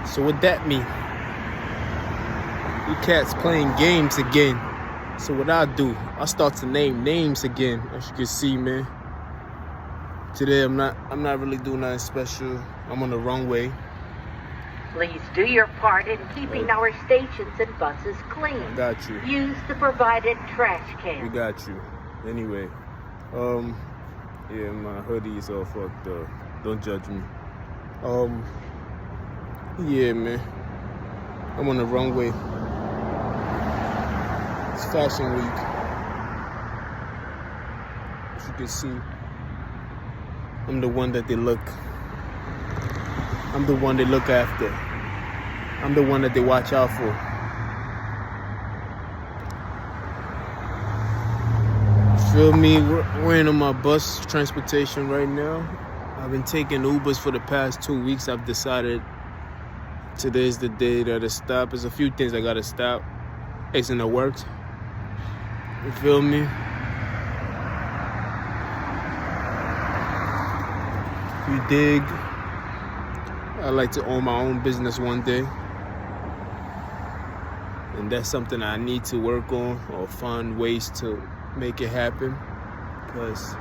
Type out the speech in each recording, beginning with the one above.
So what that mean? You cats playing games again. So what I do, I start to name names again, as you can see, man. Today I'm not really doing nothing special. I'm on the wrong way. Please do your part in keeping our stations and buses clean. I got you. Use the provided trash can. We got you. Anyway, yeah, my hoodie is all fucked up. Don't judge me. Yeah, man. I'm on the wrong way. It's Fashion Week. As you can see, I'm the one that they look. I'm the one they look after. I'm the one that they watch out for. Feel me? We're in on my bus transportation right now. I've been taking Ubers for the past 2 weeks. I've decided today's the day that I stop. There's a few things I gotta stop. It's in the works. You feel me? You dig? I like to own my own business one day. And that's something I need to work on or find ways to make it happen. Because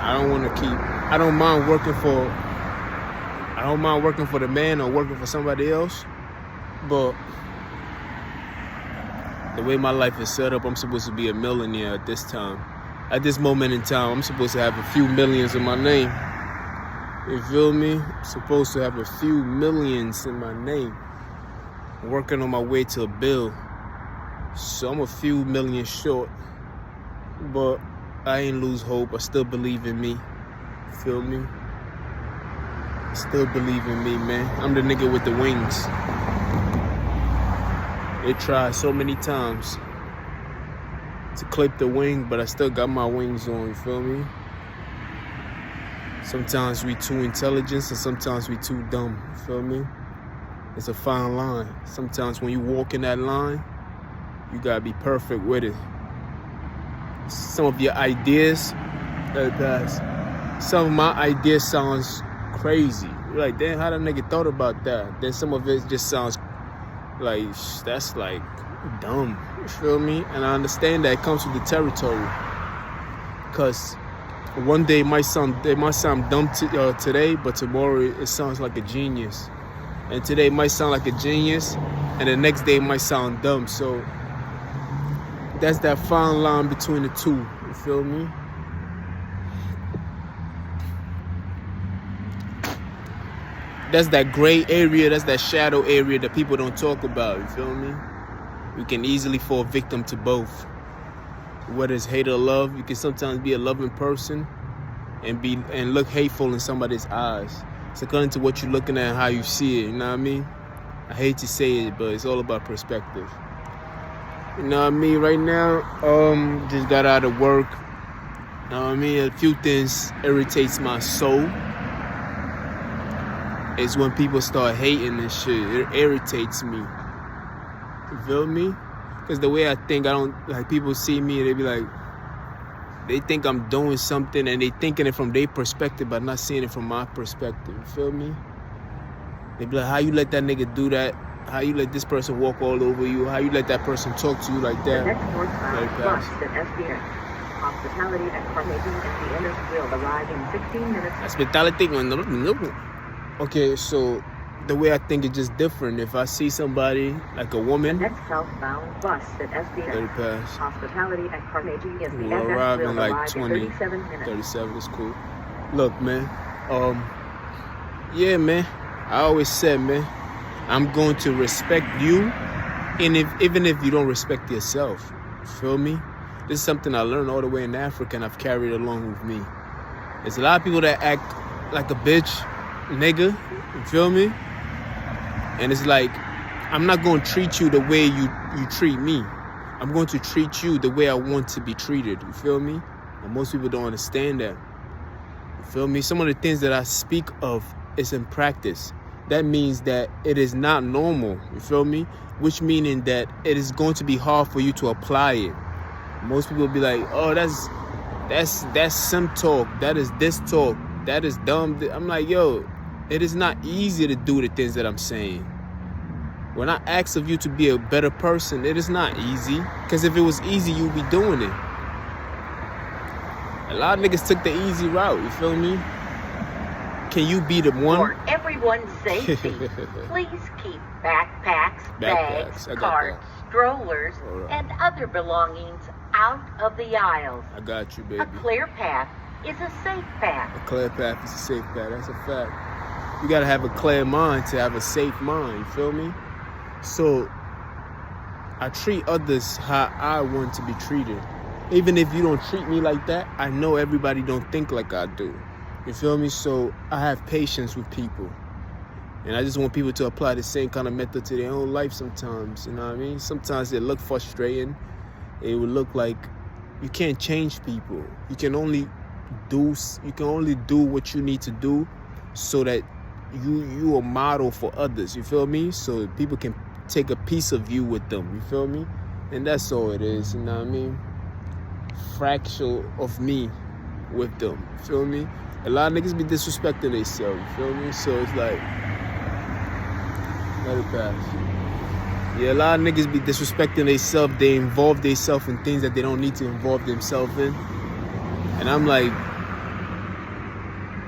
I don't mind working for the man or working for somebody else. But the way my life is set up, I'm supposed to be a millionaire at this time. At this moment in time, I'm supposed to have a few millions in my name. You feel me? I'm supposed to have a few millions in my name. I'm working on my way to a bill. So I'm a few million short. But I ain't lose hope. I still believe in me. You feel me? Still believe in me, man. I'm the nigga with the wings. They tried so many times to clip the wing, but I still got my wings on, you feel me? Sometimes we too intelligent and sometimes we too dumb, you feel me? It's a fine line. Sometimes when you walk in that line, you gotta be perfect with it. Some of your ideas, some of my ideas sounds crazy. You're like, damn, how that nigga thought about that? Then some of it just sounds like, that's like dumb, you feel me? And I understand that it comes with the territory. Because one day it might sound dumb today, but tomorrow it sounds like a genius. And today it might sound like a genius, and the next day it might sound dumb. So that's that fine line between the two, you feel me? That's that gray area, that's that shadow area that people don't talk about, you feel me? You can easily fall victim to both. Whether it's hate or love, you can sometimes be a loving person and look hateful in somebody's eyes. It's according to what you're looking at and how you see it, you know what I mean? I hate to say it, but it's all about perspective. You know what I mean? Right now, just got out of work. You know what I mean? A few things irritates my soul. It's when people start hating and shit. It irritates me. You feel me? Because the way I think, I don't, like, people see me and they be like, they think I'm doing something and they thinking it from their perspective, but not seeing it from my perspective. You feel me? They be like, how you let that nigga do that? How you let this person walk all over you? How you let that person talk to you like that? The next northbound bus at SBS. Hospitality at Carnegie and the end will arrive in 16 minutes. Hospitality. Okay, so the way I think is just different. If I see somebody, like a woman, the next southbound bus at SBS. Hospitality at Carnegie is the we'll arrive in like 37 minutes. 37 is cool. Look, man. Yeah, man. I always said, man, I'm going to respect you, and even if you don't respect yourself. Feel me? This is something I learned all the way in Africa, and I've carried along with me. There's a lot of people that act like a bitch, nigga. You feel me? And it's like, I'm not going to treat you the way you treat me. I'm going to treat you the way I want to be treated. You feel me? And most people don't understand that. You feel me? Some of the things that I speak of is in practice. That means that it is not normal. You feel me? Which meaning that it is going to be hard for you to apply it. Most people be like, oh, That's some talk. That is this talk. That is dumb. I'm like, yo, it is not easy to do the things that I'm saying. When I ask of you to be a better person, it is not easy. Because if it was easy, you'd be doing it. A lot of niggas took the easy route, you feel me? Can you be the one? For everyone's safety, please keep backpacks, bags, carts, strollers, and other belongings out of the aisles. I got you, baby. A clear path is a safe path. A clear path is a safe path. That's a fact. You gotta have a clear mind to have a safe mind, you feel me? So, I treat others how I want to be treated. Even if you don't treat me like that, I know everybody don't think like I do. You feel me? So, I have patience with people. And I just want people to apply the same kind of method to their own life sometimes, you know what I mean? Sometimes it look frustrating. It would look like you can't change people. You can only do what you need to do so that you a model for others, you feel me? So people can take a piece of you with them, you feel me? And that's all it is, you know what I mean? Fractal of me with them, you feel me? A lot of niggas be disrespecting themselves, you feel me? So it's like, let it pass. Yeah, a lot of niggas be disrespecting themselves. They involve themselves in things that they don't need to involve themselves in. And I'm like,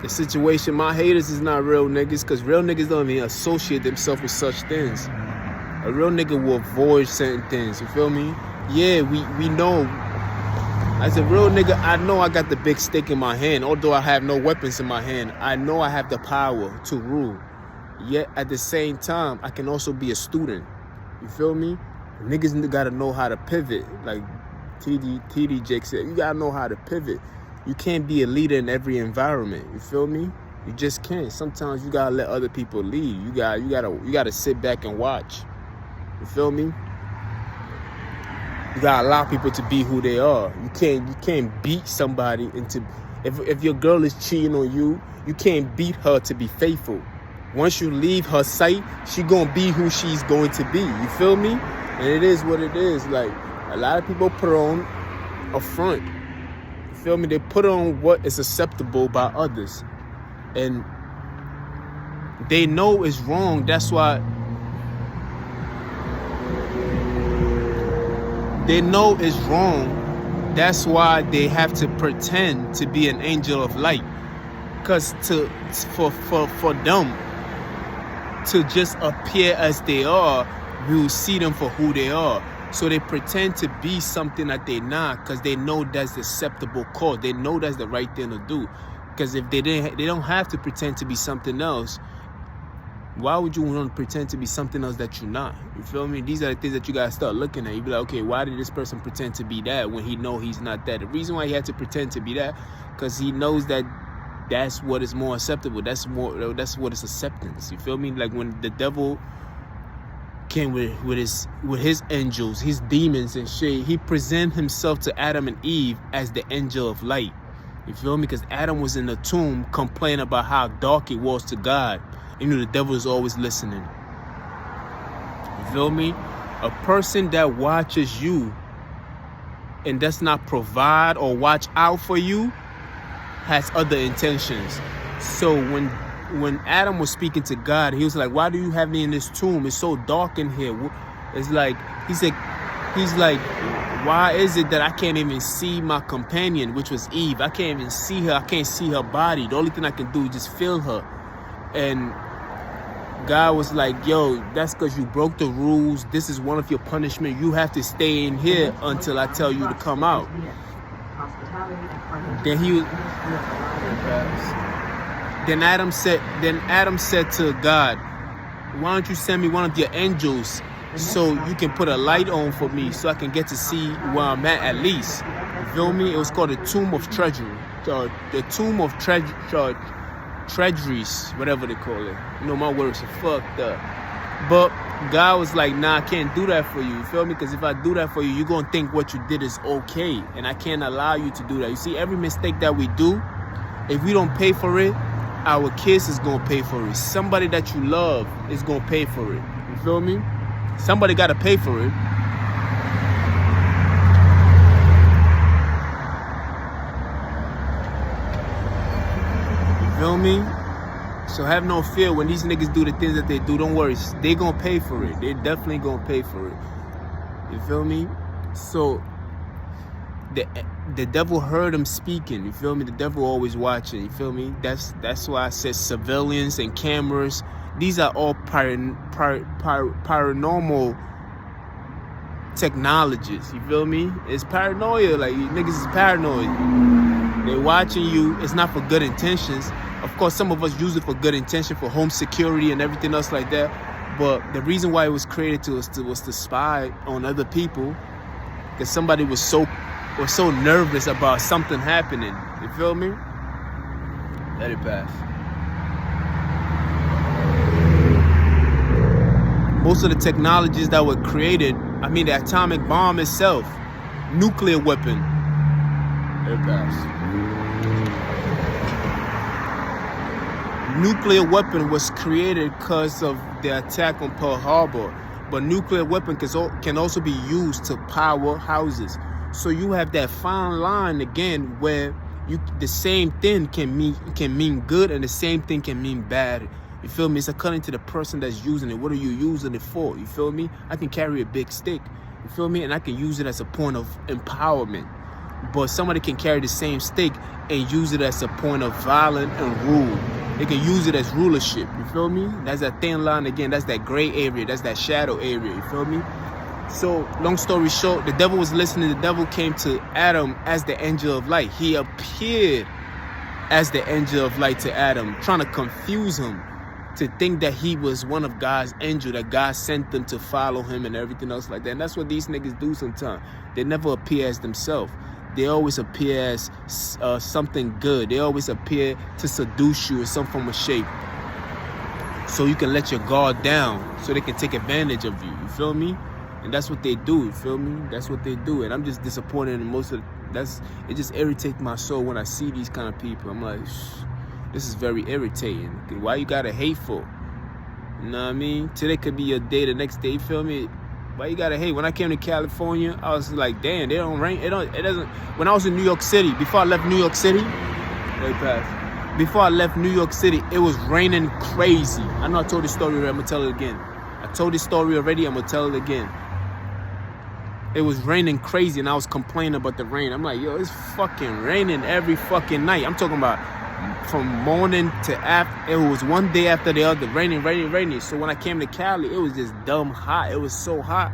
the situation, my haters is not real niggas, because real niggas don't even associate themselves with such things. A real nigga will avoid certain things, you feel me? Yeah, we know. As a real nigga, I know I got the big stick in my hand. Although I have no weapons in my hand, I know I have the power to rule. Yet at the same time, I can also be a student. You feel me? Niggas gotta know how to pivot. Like TD Jake said, you gotta know how to pivot. You can't be a leader in every environment. You feel me? You just can't. Sometimes you gotta let other people lead. You gotta sit back and watch. You feel me? You gotta allow people to be who they are. You can't beat somebody into. If your girl is cheating on you, you can't beat her to be faithful. Once you leave her sight, she gonna be who she's going to be. You feel me? And it is what it is. Like, a lot of people put on a front. You feel me? They put on what is acceptable by others. And they know it's wrong. That's why they know it's wrong. That's why they have to pretend to be an angel of light. Because for them to just appear as they are, we'll see them for who they are. So they pretend to be something that they're not, because they know that's the acceptable cause. They know that's the right thing to do. Because if they don't have to pretend to be something else. Why would you want to pretend to be something else that you're not? You feel me? These are the things that you gotta start looking at. You be like, okay, why did this person pretend to be that when he know he's not that? The reason why he had to pretend to be that, because he knows that that's what is more acceptable. That's what is acceptance. You feel me? Like when the devil came with his angels, his demons and shit, he presented himself to Adam and Eve as the angel of light. You feel me? Because Adam was in the tomb complaining about how dark it was to God. You know, the devil is always listening. You feel me? A person that watches you and does not provide or watch out for you has other intentions. So when Adam was speaking to God, he was like, why do you have me in this tomb? It's so dark in here. It's like, he's like, why is it that I can't even see my companion, which was Eve? I can't even see her. I can't see her body. The only thing I can do is just feel her. And God was like, yo, that's because you broke the rules. This is one of your punishment. You have to stay in here until I tell you to come out. Then Adam said to God, why don't you send me one of your angels so you can put a light on for me so I can get to see where I'm at least. You feel me? It was called the Tomb of Treasury. The Tomb of Treasuries, whatever they call it. You know, my words are fucked up. But God was like, nah, I can't do that for you. You feel me? Because if I do that for you, you're going to think what you did is okay. And I can't allow you to do that. You see, every mistake that we do, if we don't pay for it, our kids is going to pay for it. Somebody that you love is going to pay for it. You feel me? Somebody got to pay for it. feel me? So have no fear when these niggas do the things that they do. Don't worry, they gonna pay for it. They definitely gonna pay for it. You feel me? So the devil heard him speaking. You feel me? The devil always watching. You feel me? That's why I said surveillance and cameras. These are all paranormal technologies. You feel me? It's paranoia. Like, niggas is paranoid. They watching you. It's not for good intentions. Of course, some of us use it for good intention, for home security and everything else like that. But the reason why it was created was to spy on other people, because somebody was so nervous about something happening. You feel me? Let it pass. Most of the technologies that were created, I mean, the atomic bomb itself, nuclear weapon. Let it pass. Nuclear weapon was created because of the attack on Pearl Harbor, but nuclear weapon can also be used to power houses. So you have that fine line again where the same thing can mean good and the same thing can mean bad. You feel me? It's according to the person that's using it. What are you using it for? You feel me? I can carry a big stick. You feel me? And I can use it as a point of empowerment. But somebody can carry the same stick and use it as a point of violence and rule. They can use it as rulership. You feel me? That's that thin line again. That's that gray area. That's that shadow area. You feel me? So, long story short, the devil was listening. The devil came to Adam as the angel of light. He appeared as the angel of light to Adam, trying to confuse him to think that he was one of God's angel, that God sent them to follow him and everything else like that. And that's what these niggas do sometimes. They never appear as themselves. They always appear as something good. They always appear to seduce you in some form of shape, so you can let your guard down, so they can take advantage of you. You feel me? And that's what they do. You feel me? That's what they do. And I'm just disappointed in most of it. Just irritates my soul when I see these kind of people. I'm like, this is very irritating. Why you gotta hate for? You know what I mean? Today could be your day, the next day. You feel me? Why you gotta hate? When I came to California, I was like, damn, they don't rain. It doesn't. When I was in New York City, before I left New York City, it was raining crazy. I know I told this story already. I'm gonna tell it again. I told this story already. I'm gonna tell it again. It was raining crazy, and I was complaining about the rain. I'm like, yo, it's fucking raining every fucking night. I'm talking about from morning to after. It was one day after the other, raining. So when I came to Cali, it was just dumb hot. It was so hot.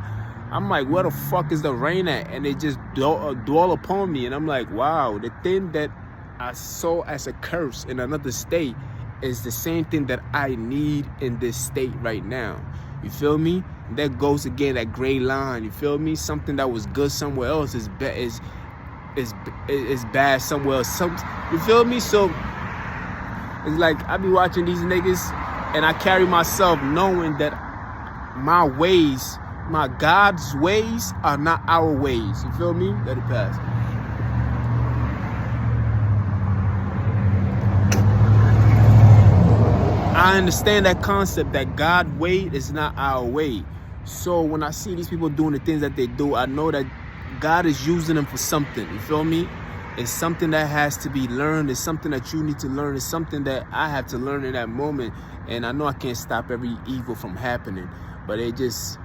I'm like, where the fuck is the rain at? And it just dwell upon me. And I'm like, wow, the thing that I saw as a curse in another state is the same thing that I need in this state right now. You feel me? That goes again, that gray line. You feel me? Something that was good somewhere else is bad somewhere else. You feel me? So it's like I be watching these niggas, and I carry myself knowing that my ways, my God's ways, are not our ways. You feel me? Let it pass. I understand that concept that God's way is not our way. So when I see these people doing the things that they do, I know that God is using them for something. You feel me? It's something that has to be learned. It's something that you need to learn. It's something that I have to learn in that moment. And I know I can't stop every evil from happening, but it just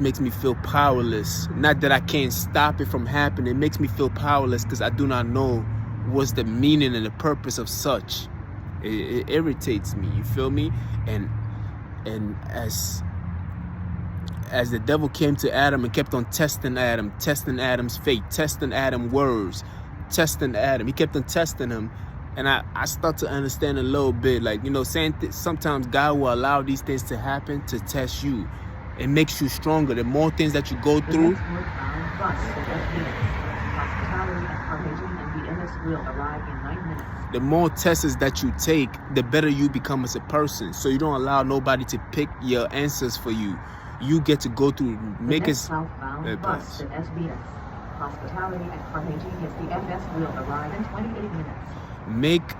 makes me feel powerless. Not that I can't stop it from happening. It makes me feel powerless because I do not know what's the meaning and the purpose of such. It irritates me. You feel me? And as the devil came to Adam and kept on testing Adam's faith, testing Adam's words, testing Adam. He kept on testing him. And I start to understand a little bit, like, you know, saying sometimes God will allow these things to happen to test you. It makes you stronger. The more things that you go through, the more tests that you take, the better you become as a person. So you don't allow nobody to pick your answers for you. You get to go through, make it. Southbound bus at SBS. Hospitality at Carnegie, the MS will arrive in 28 minutes.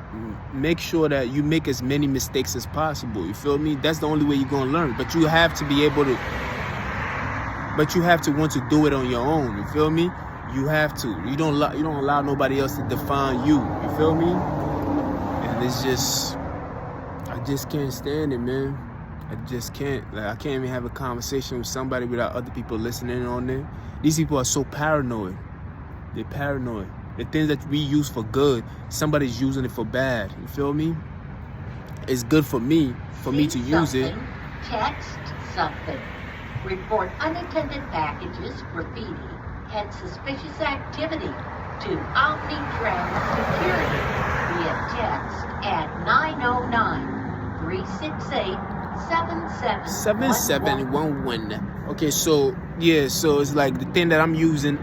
Make sure that you make as many mistakes as possible. You feel me? That's the only way you're gonna learn. But you have to be able to. But you have to want to do it on your own. You feel me? You have to. You don't allow nobody else to define you. You feel me? And it's just, I just can't stand it, man. I just can't. Like, I can't even have a conversation with somebody without other people listening on there. These people are so paranoid. They're paranoid. The things that we use for good, somebody's using it for bad. You feel me? It's good for me to use it. Text something. Report unattended packages, graffiti, and suspicious activity to Omnitrend Security via text at 909-368-7711. Okay, so yeah, so it's like the thing that I'm using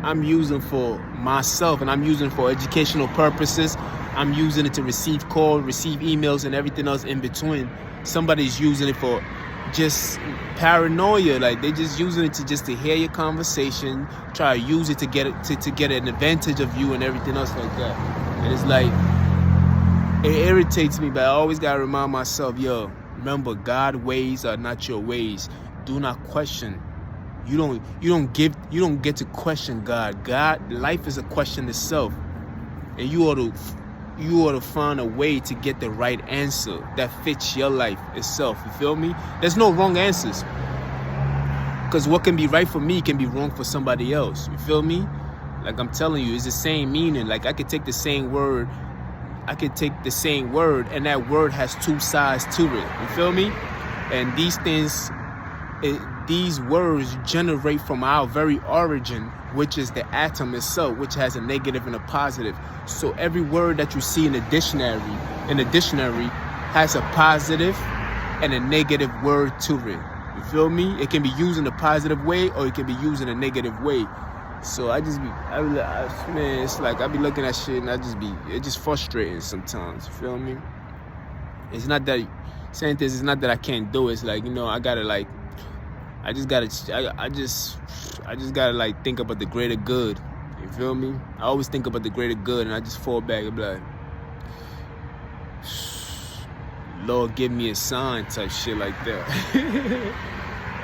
for myself, and I'm using for educational purposes. I'm using it to receive calls, receive emails, and everything else in between. Somebody's using it for just paranoia. Like, they just using it to hear your conversation, try to use it to get an advantage of you and everything else like that. And it's like, it irritates me, but I always gotta remind myself, yo, remember, God's ways are not your ways. Do not question. You don't get to question God. Life is a question itself, and you ought to find a way to get the right answer that fits your life itself. You feel me? There's no wrong answers, because what can be right for me can be wrong for somebody else. You feel me? Like I'm telling you, it's the same meaning. Like, I could take the same word, and that word has two sides to it. You feel me? And these words generate from our very origin, which is the atom itself, which has a negative and a positive. So every word that you see in the dictionary has a positive and a negative word to it. You feel me? It can be used in a positive way, or it can be used in a negative way. So man, it's like I be looking at shit, and it's just frustrating sometimes. You feel me? It's not that saying this. It's not that I can't do it. It's like, I gotta like. I just gotta like think about the greater good. You feel me? I always think about the greater good, and I just fall back and be like, Lord, give me a sign, type shit like that.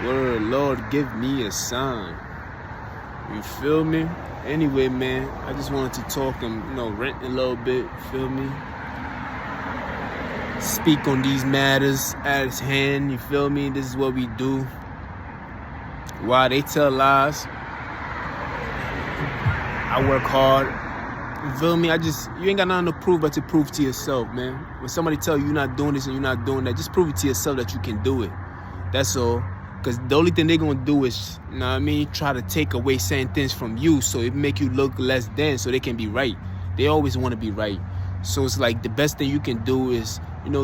Word, Lord, give me a sign. You feel me? Anyway, man, I just wanted to talk and rant a little bit. You feel me? Speak on these matters at hand. You feel me? This is what we do. While they tell lies, I work hard. You feel me? You ain't got nothing to prove but to prove to yourself, man. When somebody tell you you're not doing this and you're not doing that, just prove it to yourself that you can do it. That's all. Because the only thing they're going to do is, try to take away certain things from you, so it make you look less than, so they can be right. They always want to be right. So it's like the best thing you can do is,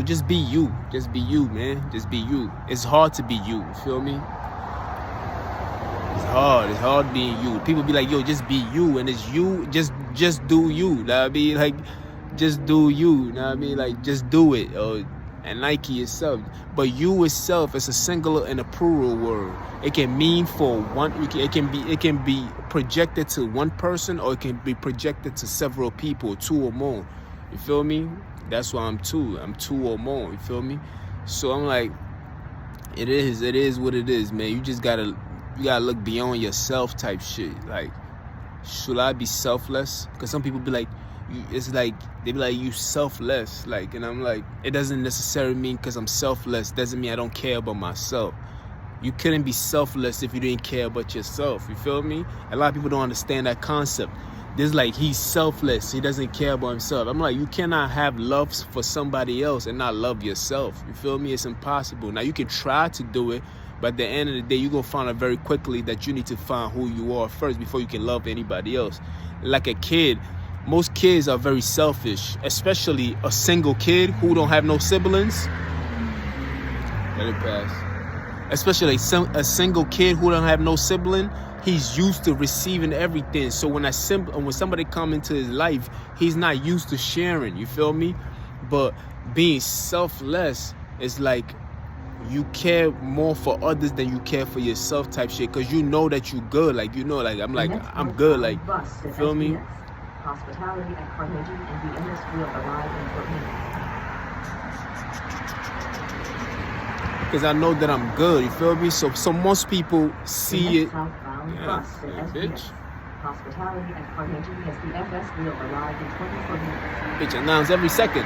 just be you. Just be you, man. Just be you. It's hard to be you. You feel me? It's hard being you. People be like, yo, just be you, and it's you, just do you. Know what I mean? Like, just do you. Know what I mean? Like, just do it. And Nike itself. But you itself is a singular and a plural word. It can mean for one. It can be projected to one person, or it can be projected to several people, two or more. You feel me? That's why I'm two. I'm two or more. You feel me? So I'm like, it is what it is, man. You just gotta look beyond yourself, type shit. Like, should I be selfless? Because some people be like, it's like they be like, you selfless, like, and I'm like, it doesn't necessarily mean because I'm selfless doesn't mean I don't care about myself. You couldn't be selfless if you didn't care about yourself. You feel me? A lot of people don't understand that concept. There's like, he's selfless, he doesn't care about himself. I'm like, you cannot have love for somebody else and not love yourself. You feel me? It's impossible. Now, you can try to do it, but at the end of the day, you're going to find out very quickly that you need to find who you are first before you can love anybody else. Like a kid, most kids are very selfish, especially a single kid who don't have no siblings. Let it pass. Especially a single kid who don't have no sibling, he's used to receiving everything. So when somebody come into his life, he's not used to sharing. You feel me? But being selfless is like, you care more for others than you care for yourself, type shit, because you know that you good. Like, I'm good. Like, you feel me? Hospitality at Carnegie and the MS will arrive in 4 minutes. Because I know that I'm good. You feel me? So most people see it. Bitch. Hospitality at Carnegie as the MS will arrive in 24 minutes. Bitch, announce every second.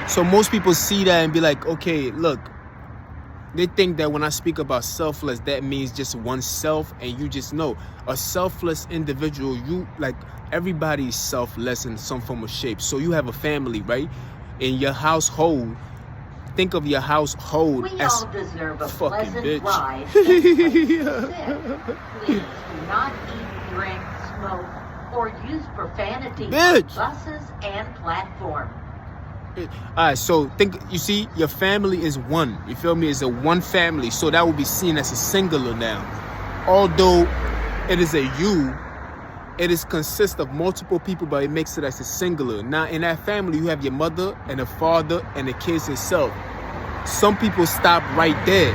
So most people see that and be like, okay, look, they think that when I speak about selfless, that means just oneself, and you just know a selfless individual, you like everybody's selfless in some form of shape. So you have a family, right? In your household, think of your household We as all deserve a fucking pleasant bitch. ride. Please do not eat, drink, smoke, or use profanity Bitch. on buses and platforms. All right, so you see, your family is one. You feel me? It's a one family, so that will be seen as a singular now. Although it is a you, it is consists of multiple people, but it makes it as a singular. Now, in that family, you have your mother and a father and the kids itself. Some people stop right there.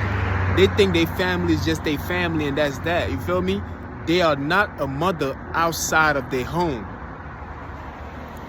They think their family is just their family, and that's that. You feel me? They are not a mother outside of their home.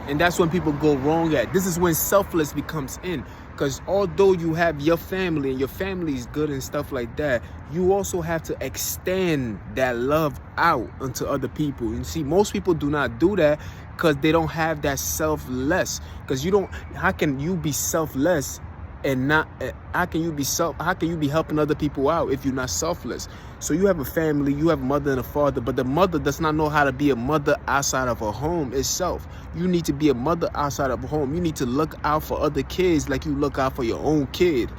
And that's when people go wrong at. This is when selfless becomes in. Because although you have your family and your family is good and stuff like that, you also have to extend that love out onto other people. And see, most people do not do that because they don't have that selfless. Because how can you be selfless and not, how can you be helping other people out if you're not selfless? So you have a family, you have a mother and a father, but the mother does not know how to be a mother outside of her home itself. You need to be a mother outside of a home. You need to look out for other kids like you look out for your own kid.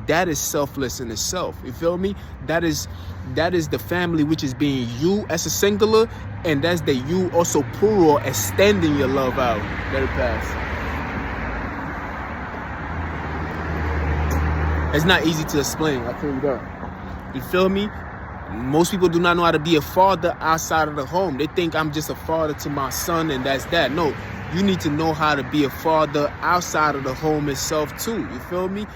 That is selfless in itself. You feel me? That is the family, which is being you as a singular, and that's the you also plural, extending your love out. Let it pass. It's not easy to explain, I tell you that. You feel me? Most people do not know how to be a father outside of the home. They think I'm just a father to my son and that's that. No, you need to know how to be a father outside of the home itself too. You feel me?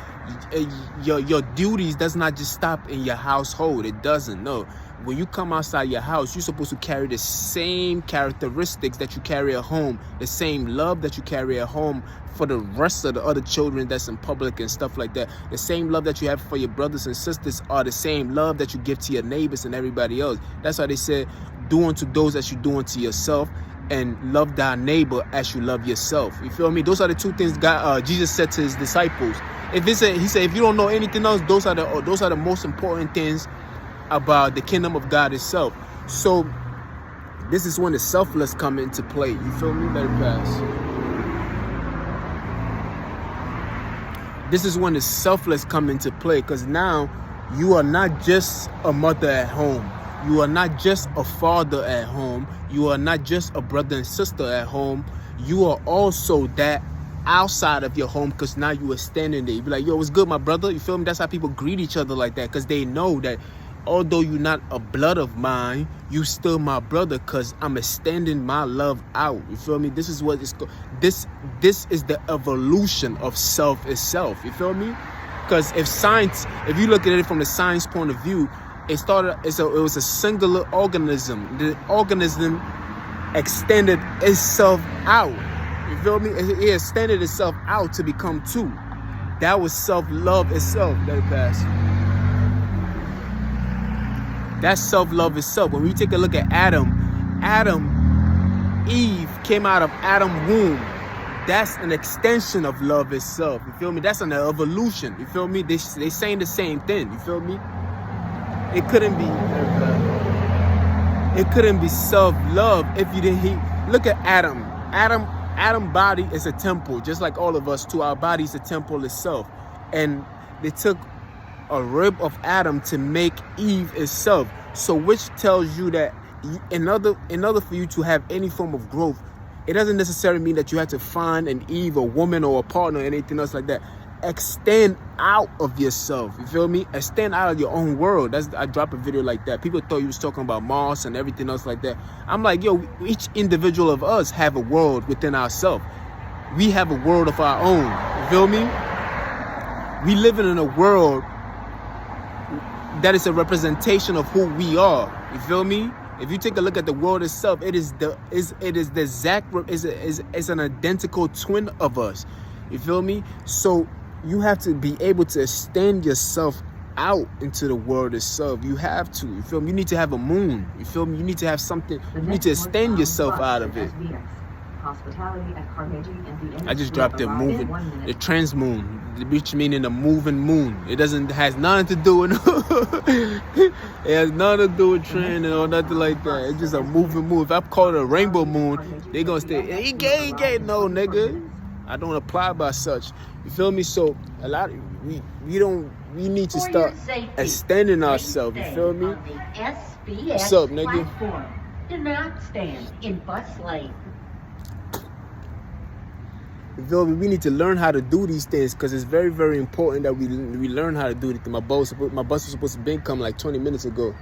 Your duties does not just stop in your household. It doesn't. No. When you come outside your house, you're supposed to carry the same characteristics that you carry at home, the same love that you carry at home for the rest of the other children that's in public and stuff like that. The same love that you have for your brothers and sisters are the same love that you give to your neighbors and everybody else. That's why they said, do unto those as you do unto yourself, and love thy neighbor as you love yourself. You feel me? Those are the two things Jesus said to his disciples. He said, if you don't know anything else, those are the most important things about the kingdom of God itself. So this is when the selfless come into play. You feel me? Let it pass. This is when the selfless come into play, because now you are not just a mother at home. You are not just a father at home. You are not just a brother and sister at home. You are also that outside of your home, because now you are standing there. You be like, yo, what's good, my brother? You feel me? That's how people greet each other like that, because they know that although you're not a blood of mine, you still my brother, because I'm extending my love out. You feel me? This is what it's this is the evolution of self itself. You feel me? Because if you look at it from the science point of view, it was a singular organism. The organism extended itself out. You feel me? It extended itself out to become two. That was self-love itself. Let it pass. That's self-love itself. When we take a look at Eve came out of Adam's womb. That's an extension of love itself. You feel me? That's an evolution. You feel me? They saying the same thing. You feel me? It couldn't be self-love if you didn't look at Adam. Adam's body is a temple, just like all of us too. Our body is a temple itself. And they took a rib of Adam to make Eve itself. So which tells you that in order for you to have any form of growth, it doesn't necessarily mean that you have to find an Eve, a woman, or a partner, or anything else like that. Extend out of yourself. You feel me? Extend out of your own world. I dropped a video like that. People thought you was talking about Mars and everything else like that. I'm like, yo, each individual of us have a world within ourselves. We have a world of our own. You feel me? We living in a world that is a representation of who we are. You feel me? If you take a look at the world itself, it is an identical twin of us. You feel me? So you have to be able to extend yourself out into the world itself. You have to. You feel me? You need to have a moon. You feel me? You need to have something. You need to extend yourself out of it. Hospitality at Carnegie and the I just dropped the arrive in moving, 1 minute. the trans moon, which meaning the moving moon. It has nothing to do with it has nothing to do with trend or nothing like that. It's just a moving moon. If I call it a rainbow moon, they gonna say, he gay. No, nigga. I don't apply by such. You feel me? So a lot of, we need to start extending ourselves. You feel me? What's up, nigga? Do not stand in bus lane. You feel me? We need to learn how to do these things because it's very, very important that we learn how to do it. My bus was supposed to be come like 20 minutes ago.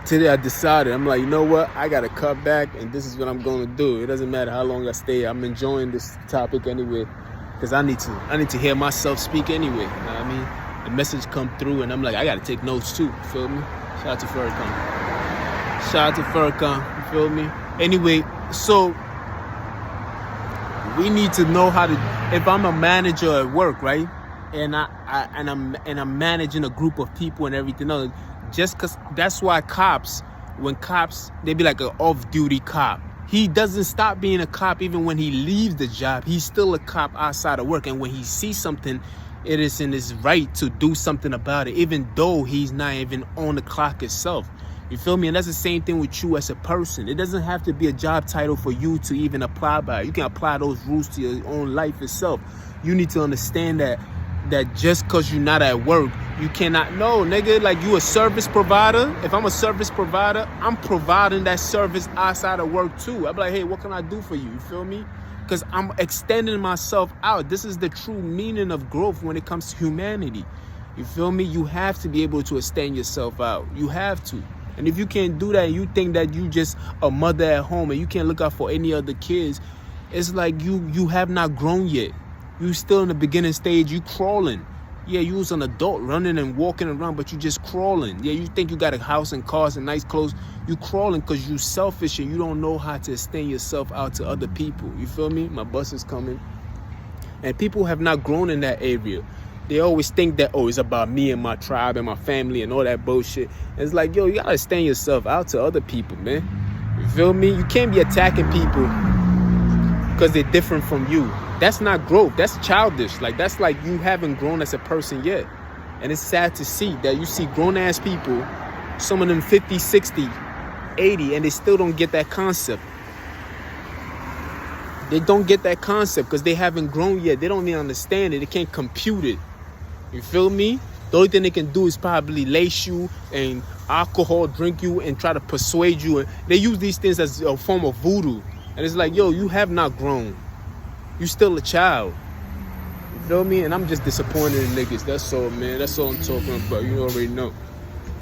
Today I decided, I'm like, you know what? I got to cut back and this is what I'm going to do. It doesn't matter how long I stay. I'm enjoying this topic anyway because I need to hear myself speak anyway. You know what I mean? The message come through and I'm like, I got to take notes too. You feel me? Shout out to Farrakhan. You feel me? Anyway, so we need to know how to, if I'm a manager at work, right? And I'm managing a group of people and everything else, just cause that's why when cops, they be like an off-duty cop. He doesn't stop being a cop even when he leaves the job. He's still a cop outside of work. And when he sees something, it is in his right to do something about it, even though he's not even on the clock itself. You feel me? And that's the same thing with you as a person. It doesn't have to be a job title for you to even apply by. You can apply those rules to your own life itself. You need to understand that just because you're not at work, you cannot. No, nigga, like you a service provider. If I'm a service provider, I'm providing that service outside of work too. I'm like, hey, what can I do for you? You feel me? Because I'm extending myself out. This is the true meaning of growth when it comes to humanity. You feel me? You have to be able to extend yourself out. You have to. And if you can't do that, you think that you just a mother at home and you can't look out for any other kids, it's like you have not grown yet. You still in the beginning stage, you crawling. Yeah, you was an adult running and walking around, but you just crawling. Yeah, you think you got a house and cars and nice clothes. You crawling because you selfish and you don't know how to extend yourself out to other people. You feel me? My bus is coming. And people have not grown in that area. They always think that, oh, it's about me and my tribe and my family and all that bullshit. And it's like, yo, you gotta extend yourself out to other people, man. You feel me? You can't be attacking people because they're different from you. That's not growth. That's childish. Like, that's like you haven't grown as a person yet. And it's sad to see that you see grown-ass people, some of them 50, 60, 80, and they still don't get that concept. They don't get that concept because they haven't grown yet. They don't even understand it. They can't compute it. You feel me? The only thing they can do is probably lace you and alcohol, drink you, and try to persuade you. And they use these things as a form of voodoo. And it's like, yo, you have not grown. You still a child. You feel me? And I'm just disappointed in niggas. That's all, man. That's all I'm talking about. You already know.